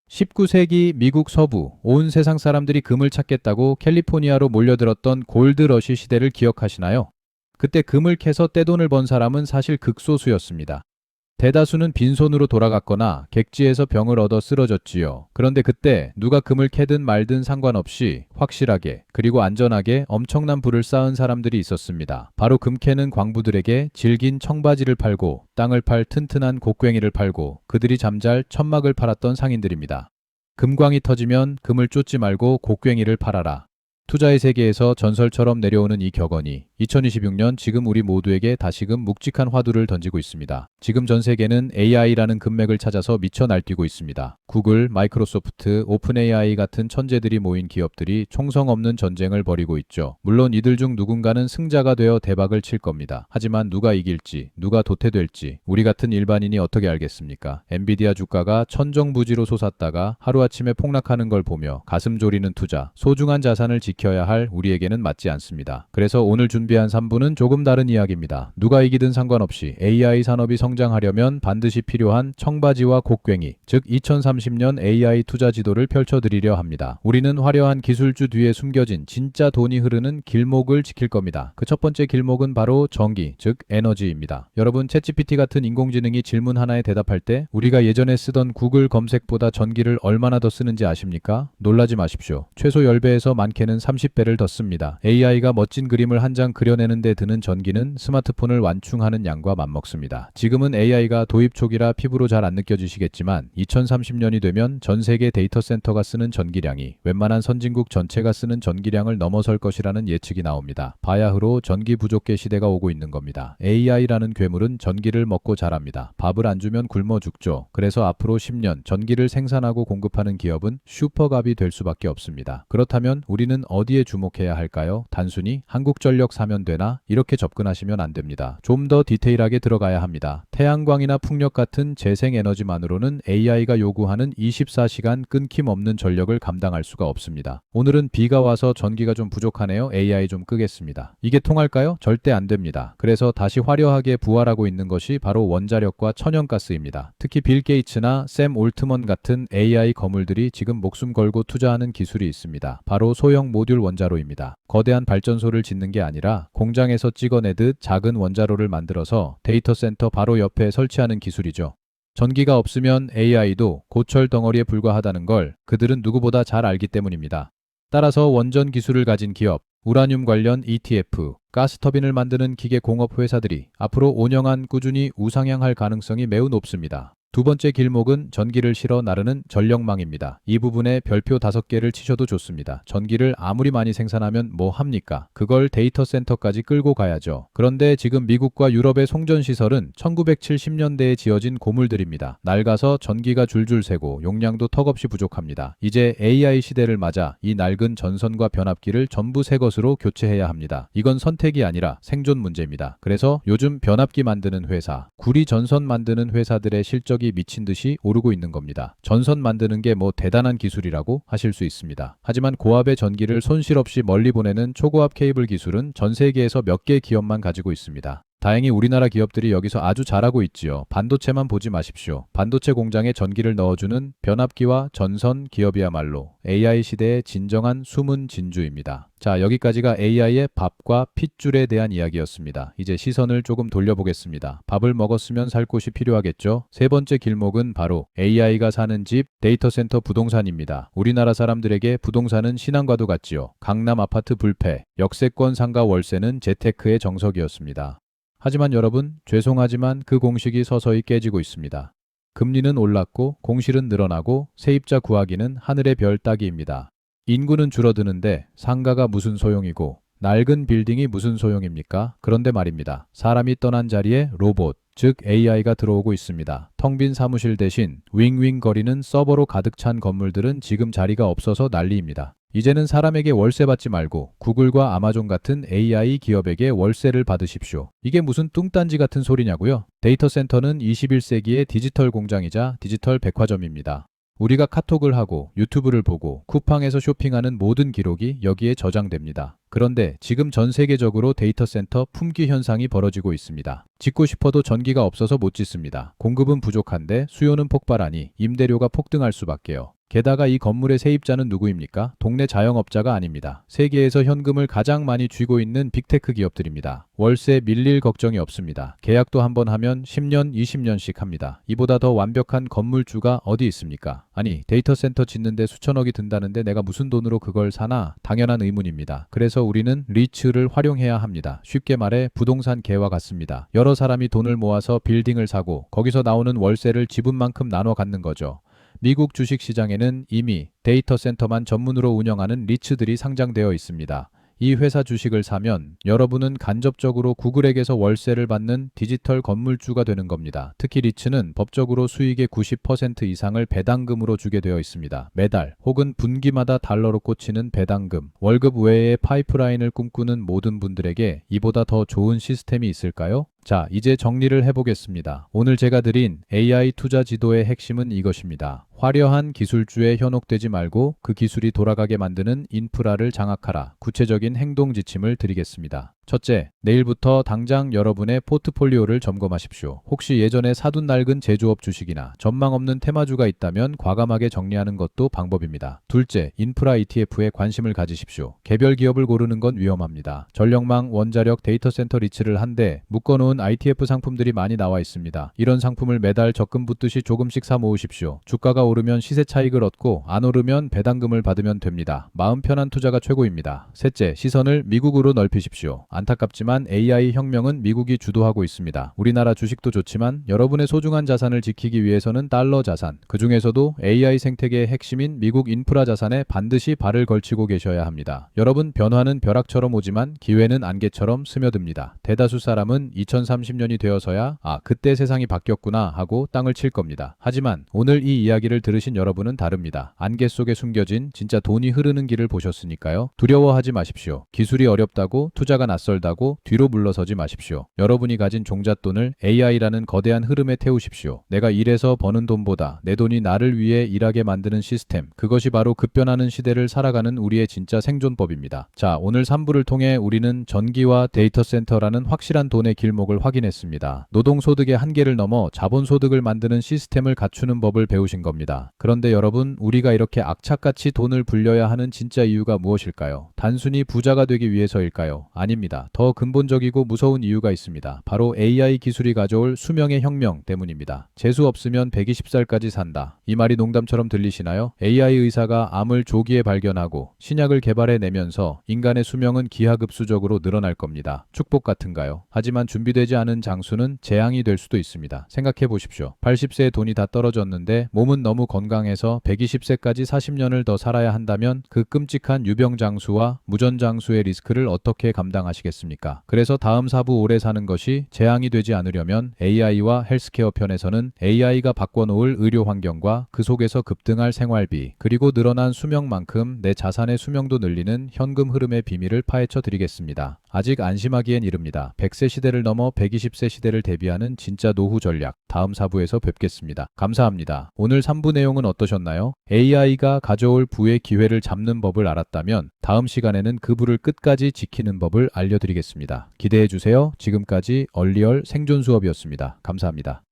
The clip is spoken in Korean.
19세기 미국 서부, 온 세상 사람들이 금을 찾겠다고 캘리포니아로 몰려들었던 골드러시 시대를 기억하시나요? 그때 금을 캐서 떼돈을 번 사람은 사실 극소수였습니다. 대다수는 빈손으로 돌아갔거나 객지에서 병을 얻어 쓰러졌지요. 그런데 그때 누가 금을 캐든 말든 상관없이 확실하게 그리고 안전하게 엄청난 부를 쌓은 사람들이 있었습니다. 바로 금 캐는 광부들에게 질긴 청바지를 팔고 땅을 팔 튼튼한 곡괭이를 팔고 그들이 잠잘 천막을 팔았던 상인들입니다. 금광이 터지면 금을 쫓지 말고 곡괭이를 팔아라. 투자의 세계에서 전설처럼 내려오는 이 격언이 2026년 지금 우리 모두에게 다시금 묵직한 화두를 던지고 있습니다. 지금 전 세계는 AI라는 금맥을 찾아서 미쳐 날뛰고 있습니다. 구글, 마이크로소프트, 오픈 AI 같은 천재들이 모인 기업들이 총성 없는 전쟁을 벌이고 있죠. 물론 이들 중 누군가는 승자가 되어 대박을 칠 겁니다. 하지만 누가 이길지, 누가 도태될지 우리 같은 일반인이 어떻게 알겠습니까? 엔비디아 주가가 천정부지로 솟았다가 하루아침에 폭락하는 걸 보며 가슴 졸이는 투자, 소중한 자산을 지켜야 할 우리에게는 맞지 않습니다. 그래서 오늘 준비한 3부는 조금 다른 이야기입니다. 누가 이기든 상관없이 AI 산업이 성장하려면 반드시 필요한 청바지와 곡괭이, 즉 2030년 AI 투자 지도를 펼쳐드리려 합니다. 우리는 화려한 기술주 뒤에 숨겨진 진짜 돈이 흐르는 길목을 지킬 겁니다. 그 첫 번째 길목은 바로 전기, 즉 에너지입니다. 여러분, 챗GPT 같은 인공지능이 질문 하나에 대답할 때 우리가 예전에 쓰던 구글 검색보다 전기를 얼마나 더 쓰는지 아십니까? 놀라지 마십시오. 최소 10배에서 많게는 30배를 더 씁니다. AI가 멋진 그림을 한 장 그려내는 데 드는 전기는 스마트폰을 완충하는 양과 맞먹습니다. 지금은 AI가 도입 초기라 피부로 잘 안 느껴지시겠지만 2030년이 되면 전 세계 데이터 센터가 쓰는 전기량이 웬만한 선진국 전체가 쓰는 전기량을 넘어설 것이라는 예측이 나옵니다. 바야흐로 전기 부족계 시대가 오고 있는 겁니다. AI라는 괴물은 전기를 먹고 자랍니다. 밥을 안 주면 굶어 죽죠. 그래서 앞으로 10년 전기를 생산하고 공급하는 기업은 슈퍼갑이 될 수밖에 없습니다. 그렇다면 우리는 어디에 주목해야 할까요? 단순히 한국전력 사면 되나? 이렇게 접근하시면 안 됩니다. 좀 더 디테일하게 들어가야 합니다. 태양광이나 풍력 같은 재생에너지만으로는 AI가 요구하는 24시간 끊김없는 전력을 감당할 수가 없습니다. 오늘은 비가 와서 전기가 좀 부족하네요. AI 좀 끄겠습니다. 이게 통할까요? 절대 안 됩니다. 그래서 다시 화려하게 부활하고 있는 것이 바로 원자력과 천연가스입니다. 특히 빌 게이츠나 샘 올트먼 같은 AI 거물들이 지금 목숨 걸고 투자하는 기술이 있습니다. 바로 소형 모듈 원자로입니다. 거대한 발전소를 짓는 게 아니라 공장에서 찍어내듯 작은 원자로를 만들어서 데이터 센터 바로 옆에 설치하는 기술이죠. 전기가 없으면 AI도 고철 덩어리에 불과하다는 걸 그들은 누구보다 잘 알기 때문입니다. 따라서 원전 기술을 가진 기업, 우라늄 관련 ETF, 가스터빈을 만드는 기계 공업 회사들이 앞으로 5년 안 꾸준히 우상향할 가능성이 매우 높습니다. 두 번째 길목은 전기를 실어 나르는 전력망입니다. 이 부분에 별표 5개를 치셔도 좋습니다. 전기를 아무리 많이 생산하면 뭐 합니까? 그걸 데이터 센터까지 끌고 가야죠. 그런데 지금 미국과 유럽의 송전시설은 1970년대에 지어진 고물들입니다. 낡아서 전기가 줄줄 새고 용량도 턱없이 부족합니다. 이제 AI 시대를 맞아 이 낡은 전선과 변압기를 전부 새 것으로 교체해야 합니다. 이건 선택이 아니라 생존 문제입니다. 그래서 요즘 변압기 만드는 회사, 구리 전선 만드는 회사들의 실적이 미친 듯이 오르고 있는 겁니다. 전선 만드는 게 뭐 대단한 기술이라고 하실 수 있습니다. 하지만 고압의 전기를 손실 없이 멀리 보내는 초고압 케이블 기술은 전 세계에서 몇 개 기업만 가지고 있습니다. 다행히 우리나라 기업들이 여기서 아주 잘하고 있지요. 반도체만 보지 마십시오. 반도체 공장에 전기를 넣어주는 변압기와 전선 기업이야말로 AI 시대의 진정한 숨은 진주입니다. 자, 여기까지가 AI의 밥과 핏줄에 대한 이야기였습니다. 이제 시선을 조금 돌려보겠습니다. 밥을 먹었으면 살 곳이 필요하겠죠? 세 번째 길목은 바로 AI가 사는 집, 데이터 센터 부동산입니다. 우리나라 사람들에게 부동산은 신앙과도 같지요. 강남 아파트 불패, 역세권 상가 월세는 재테크의 정석이었습니다. 하지만 여러분, 죄송하지만 그 공식이 서서히 깨지고 있습니다. 금리는 올랐고 공실은 늘어나고 세입자 구하기는 하늘의 별 따기입니다. 인구는 줄어드는데 상가가 무슨 소용이고 낡은 빌딩이 무슨 소용입니까? 그런데 말입니다. 사람이 떠난 자리에 로봇, 즉 AI가 들어오고 있습니다. 텅 빈 사무실 대신 윙윙거리는 서버로 가득 찬 건물들은 지금 자리가 없어서 난리입니다. 이제는 사람에게 월세 받지 말고 구글과 아마존 같은 AI 기업에게 월세를 받으십시오. 이게 무슨 뚱딴지 같은 소리냐고요? 데이터 센터는 21세기의 디지털 공장이자 디지털 백화점입니다. 우리가 카톡을 하고 유튜브를 보고 쿠팡에서 쇼핑하는 모든 기록이 여기에 저장됩니다. 그런데 지금 전 세계적으로 데이터 센터 품귀 현상이 벌어지고 있습니다. 짓고 싶어도 전기가 없어서 못 짓습니다. 공급은 부족한데 수요는 폭발하니 임대료가 폭등할 수밖에요. 게다가 이 건물의 세입자는 누구입니까? 동네 자영업자가 아닙니다. 세계에서 현금을 가장 많이 쥐고 있는 빅테크 기업들입니다. 월세 밀릴 걱정이 없습니다. 계약도 한번 하면 10년, 20년씩 합니다. 이보다 더 완벽한 건물주가 어디 있습니까? 아니, 데이터 센터 짓는데 수천억이 든다는데 내가 무슨 돈으로 그걸 사나? 당연한 의문입니다. 그래서 우리는 리츠를 활용해야 합니다. 쉽게 말해 부동산 개와 같습니다. 여러 사람이 돈을 모아서 빌딩을 사고 거기서 나오는 월세를 지분만큼 나눠 갖는 거죠. 미국 주식시장에는 이미 데이터 센터만 전문으로 운영하는 리츠들이 상장되어 있습니다. 이 회사 주식을 사면 여러분은 간접적으로 구글에게서 월세를 받는 디지털 건물주가 되는 겁니다. 특히 리츠는 법적으로 수익의 90% 이상을 배당금으로 주게 되어 있습니다. 매달 혹은 분기마다 달러로 꽂히는 배당금, 월급 외에 파이프라인을 꿈꾸는 모든 분들에게 이보다 더 좋은 시스템이 있을까요? 자, 이제 정리를 해보겠습니다. 오늘 제가 드린 AI 투자 지도의 핵심은 이것입니다. 화려한 기술주에 현혹되지 말고 그 기술이 돌아가게 만드는 인프라를 장악하라. 구체적인 행동 지침을 드리겠습니다. 첫째, 내일부터 당장 여러분의 포트폴리오를 점검하십시오. 혹시 예전에 사둔 낡은 제조업 주식이나 전망 없는 테마주가 있다면 과감하게 정리하는 것도 방법입니다. 둘째, 인프라 ETF에 관심을 가지십시오. 개별 기업을 고르는 건 위험합니다. 전력망, 원자력, 데이터 센터 리츠를 한데 묶어놓은 ITF 상품들이 많이 나와 있습니다. 이런 상품을 매달 적금 붙듯이 조금씩 사 모으십시오. 주가가 오르면 시세 차익을 얻고 안 오르면 배당금을 받으면 됩니다. 마음 편한 투자가 최고입니다. 셋째, 시선을 미국으로 넓히십시오. 안타깝지만 AI 혁명은 미국이 주도하고 있습니다. 우리나라 주식도 좋지만 여러분의 소중한 자산을 지키기 위해서는 달러 자산, 그 중에서도 AI 생태계의 핵심인 미국 인프라 자산에 반드시 발을 걸치고 계셔야 합니다. 여러분, 변화는 벼락처럼 오지만 기회는 안개처럼 스며듭니다. 대다수 사람은 2030년이 되어서야 그때 세상이 바뀌었구나 하고 땅을 칠 겁니다. 하지만 오늘 이 이야기를 들으신 여러분은 다릅니다. 안개 속에 숨겨진 진짜 돈이 흐르는 길을 보셨으니까요. 두려워하지 마십시오. 기술이 어렵다고 투자가 낯설다고 뒤로 물러서지 마십시오. 여러분이 가진 종잣돈을 AI라는 거대한 흐름에 태우십시오. 내가 일해서 버는 돈보다 내 돈이 나를 위해 일하게 만드는 시스템, 그것이 바로 급변하는 시대를 살아가는 우리의 진짜 생존법입니다. 자, 오늘 3부를 통해 우리는 전기와 데이터 센터라는 확실한 돈의 길목을 확인했습니다. 노동소득의 한계를 넘어 자본소득을 만드는 시스템을 갖추는 법을 배우신 겁니다. 그런데 여러분, 우리가 이렇게 악착같이 돈을 불려야 하는 진짜 이유가 무엇일까요? 단순히 부자가 되기 위해서일까요? 아닙니다. 더 근본적이고 무서운 이유가 있습니다. 바로 AI 기술이 가져올 수명의 혁명 때문입니다. 재수 없으면 120살까지 산다. 이 말이 농담처럼 들리시나요? AI 의사가 암을 조기에 발견하고 신약을 개발해내면서 인간의 수명은 기하급수적으로 늘어날 겁니다. 축복 같은가요? 하지만 준비되지 않은 장수는 재앙이 될 수도 있습니다. 생각해 보십시오. 80세에 돈이 다 떨어졌는데 몸은 너무 건강해서 120세까지 40년을 더 살아야 한다면 그 끔찍한 유병장수와 무전장수의 리스크를 어떻게 감당하시겠습니까? 그래서 다음 4부 오래 사는 것이 재앙이 되지 않으려면 AI와 헬스케어 편에서는 AI가 바꿔놓을 의료 환경과 그 속에서 급등할 생활비, 그리고 늘어난 수명만큼 내 자산의 수명도 늘리는 현금 흐름의 비밀을 파헤쳐 드리겠습니다. 아직 안심하기엔 이릅니다. 100세 시대를 넘어 120세 시대를 대비하는 진짜 노후 전략, 다음 4부에서 뵙겠습니다. 감사합니다. 오늘 3부 내용은 어떠셨나요? AI가 가져올 부의 기회를 잡는 법을 알았다면 다음 시간에는 그 부를 끝까지 지키는 법을 알려드리겠습니다. 기대해주세요. 지금까지 얼리얼 생존 수업이었습니다. 감사합니다.